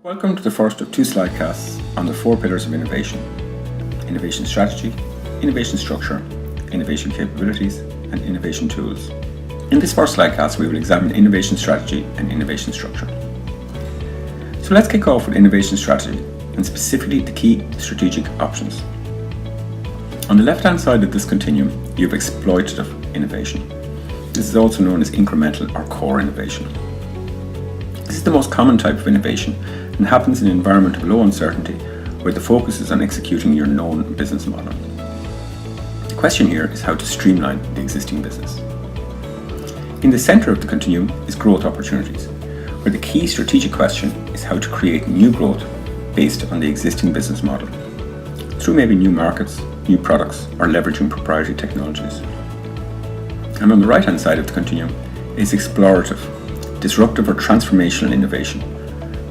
Welcome to the first of two slidecasts on the four pillars of innovation: innovation strategy, innovation structure, innovation capabilities, and innovation tools. In this first slidecast, we will examine innovation strategy and innovation structure. So let's kick off with innovation strategy, and specifically the key strategic options. On the left-hand side of this continuum, you have exploitative innovation. This is also known as incremental or core innovation. This is the most common type of innovation and happens in an environment of low uncertainty where the focus is on executing your known business model. The question here is how to streamline the existing business. In the center of the continuum is growth opportunities, where the key strategic question is how to create new growth based on the existing business model, through maybe new markets, new products, or leveraging proprietary technologies. And on the right-hand side of the continuum is explorative, disruptive or transformational innovation,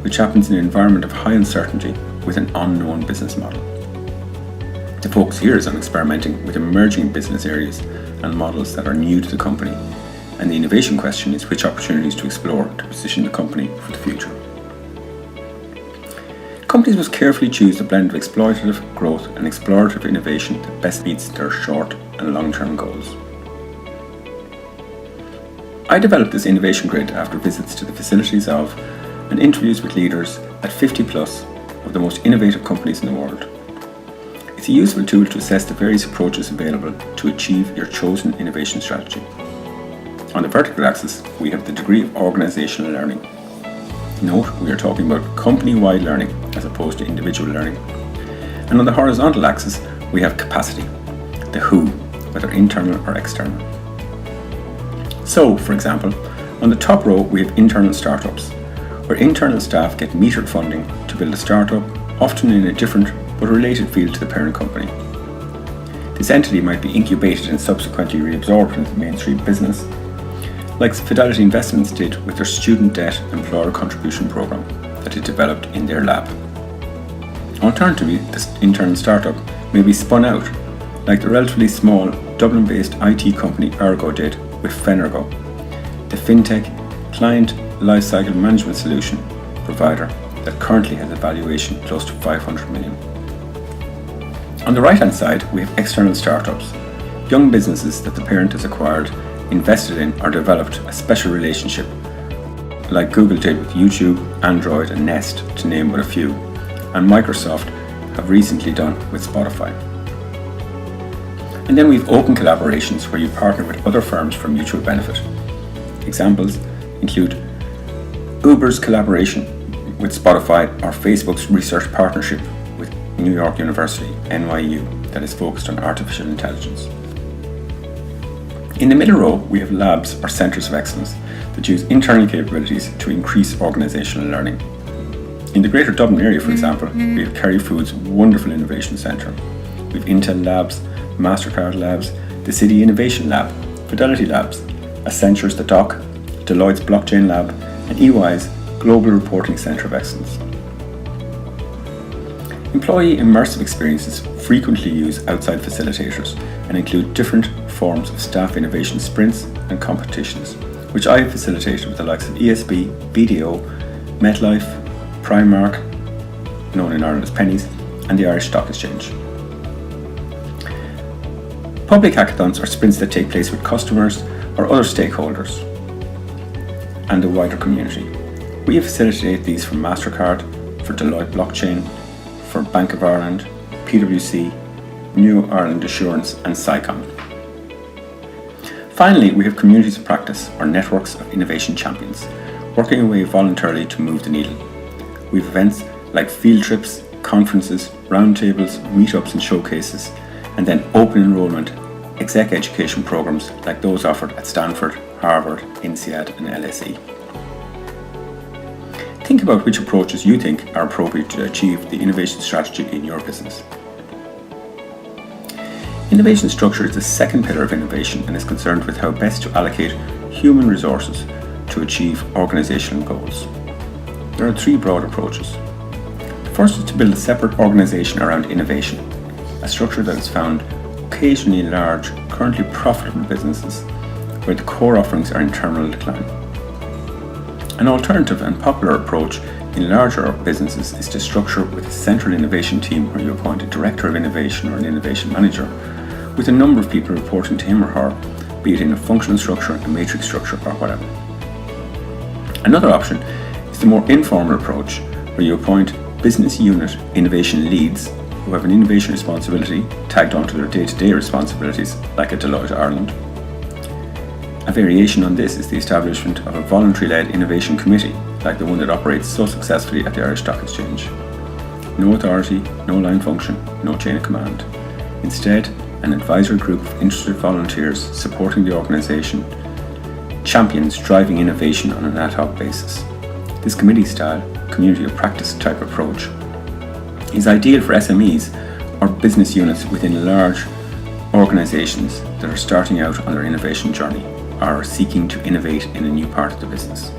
which happens in an environment of high uncertainty with an unknown business model. The focus here is on experimenting with emerging business areas and models that are new to the company, and the innovation question is which opportunities to explore to position the company for the future. Companies must carefully choose a blend of exploitative growth and explorative innovation that best meets their short and long-term goals. I developed this innovation grid after visits to the facilities of and interviews with leaders at 50 plus of the most innovative companies in the world. It's a useful tool to assess the various approaches available to achieve your chosen innovation strategy. On the vertical axis, we have the degree of organizational learning. Note, we are talking about company-wide learning as opposed to individual learning. And on the horizontal axis, we have capacity, the who, whether internal or external. So, for example, on the top row, we have internal startups, where internal staff get metered funding to build a startup, often in a different but related field to the parent company. This entity might be incubated and subsequently reabsorbed into the mainstream business, like Fidelity Investments did with their student debt employer contribution program that it developed in their lab. Alternatively, this internal startup may be spun out, like the relatively small Dublin-based IT company Ergo did with Fenergo, the fintech client lifecycle management solution provider that currently has a valuation close to 500 million. On the right-hand side, we have external startups, young businesses that the parent has acquired, invested in, or developed a special relationship, like Google did with YouTube, Android, and Nest, to name but a few, and Microsoft have recently done with Spotify. And then we have open collaborations where you partner with other firms for mutual benefit. Examples include Uber's collaboration with Spotify or Facebook's research partnership with New York University, NYU, that is focused on artificial intelligence. In the middle row, we have labs or centres of excellence that use internal capabilities to increase organisational learning. In the Greater Dublin area, for example, we have Kerry Foods' wonderful innovation centre. We have Intel Labs, MasterCard Labs, the City Innovation Lab, Fidelity Labs, Accenture's The Dock, Deloitte's Blockchain Lab, and EY's Global Reporting Centre of Excellence. Employee immersive experiences frequently use outside facilitators and include different forms of staff innovation sprints and competitions, which I have facilitated with the likes of ESB, BDO, MetLife, Primark, known in Ireland as Pennies, and the Irish Stock Exchange. Public hackathons are sprints that take place with customers or other stakeholders and the wider community. We have facilitated these for MasterCard, for Deloitte Blockchain, for Bank of Ireland, PwC, New Ireland Assurance, and SciComm. Finally, we have communities of practice, or networks of innovation champions, working away voluntarily to move the needle. We have events like field trips, conferences, roundtables, meetups and showcases, and then open enrollment exec education programs like those offered at Stanford, Harvard, INSEAD and LSE. Think about which approaches you think are appropriate to achieve the innovation strategy in your business. Innovation structure is the second pillar of innovation and is concerned with how best to allocate human resources to achieve organizational goals. There are three broad approaches. The first is to build a separate organization around innovation, a structure that is found occasionally large, currently profitable businesses where the core offerings are in terminal decline. An alternative and popular approach in larger businesses is to structure with a central innovation team where you appoint a director of innovation or an innovation manager with a number of people reporting to him or her, be it in a functional structure, a matrix structure or whatever. Another option is the more informal approach where you appoint business unit innovation leads who have an innovation responsibility tagged onto their day-to-day responsibilities, like at Deloitte Ireland. A variation on this is the establishment of a voluntary-led innovation committee, like the one that operates so successfully at the Irish Stock Exchange. No authority, no line function, no chain of command. Instead, an advisory group of interested volunteers supporting the organisation champions driving innovation on an ad hoc basis. This committee-style, community of practice type approach is ideal for SMEs or business units within large organisations that are starting out on their innovation journey or are seeking to innovate in a new part of the business.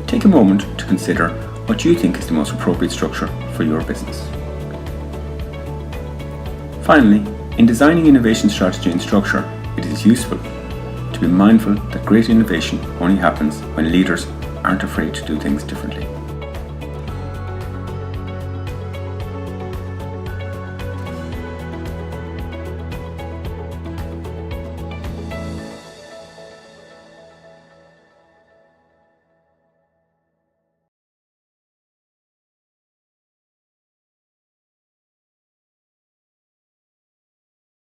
Take a moment to consider what you think is the most appropriate structure for your business. Finally, in designing innovation strategy and structure, it is useful to be mindful that great innovation only happens when leaders aren't afraid to do things differently.